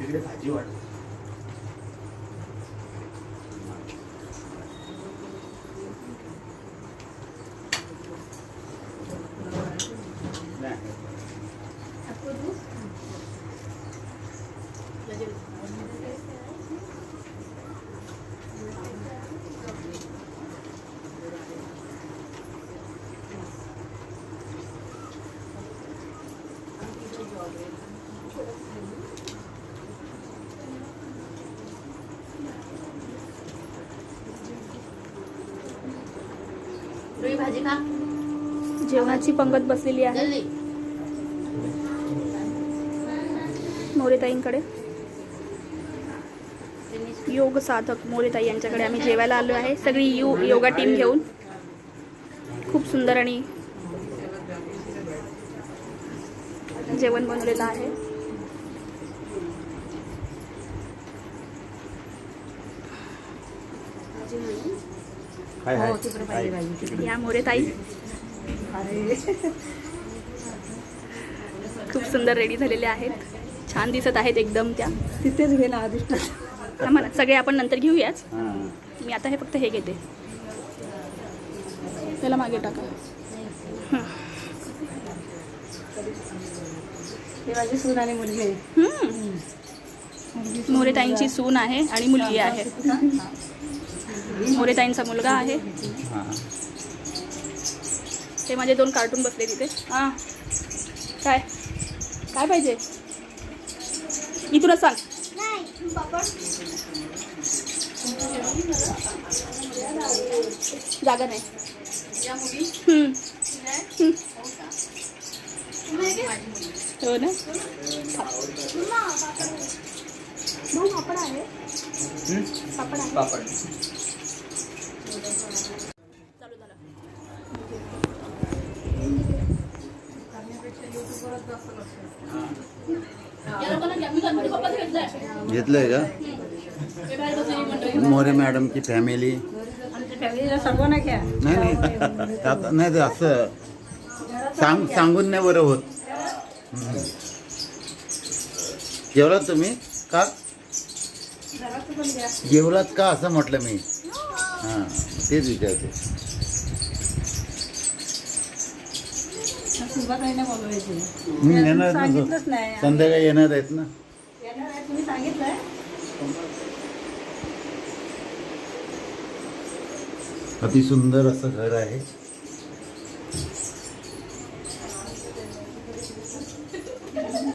तिकडे भाजी वाढ. भाजी खा. जेवणाची पंगत बसलेली आहे मोरेताईंकडे. योग साधक मोरेताई यांच्याकडे आम्ही जेवायला आलो आहे. सगळी योगा टीम घेऊन. खूप सुंदर आणि जेवण बनवलेलं आहे. या मोरेताई खूप सुंदर रेडी झालेले आहेत. छान दिसत आहेत एकदम. त्या तिथेच घे ना आदिष्ट. आम्हाला सगळे आपण नंतर घेऊयाच. मी आता हे फक्त हे घेते. त्याला मागे टाका. हे माझी सून आणि मुलगी आहे. मोरेताईंची सून आहे आणि मुलगी आहे. मोरेताईंचा मुलगा आहे. ते माझे 2 कार्टून बसले तिथे. हां काय काय पाहिजे इथूनच सांग. जागा नाही. हो ना. पापड आहे. पापड आहे. पापड चालू झालं. घेतलंय का मोरे मॅडम की फॅमिली? फॅमिलीला सर्वांना घ्या. नाही नाही ते असं सांगून नाही बरं होत. जेवलात तुम्ही का? जेवलात का असं म्हटलं मी. हां तेच विचारते. मी येणार ना संध्याकाळी येणार आहेत ना. तुम्ही सांगितलंय. अति सुंदर असं घर आहे.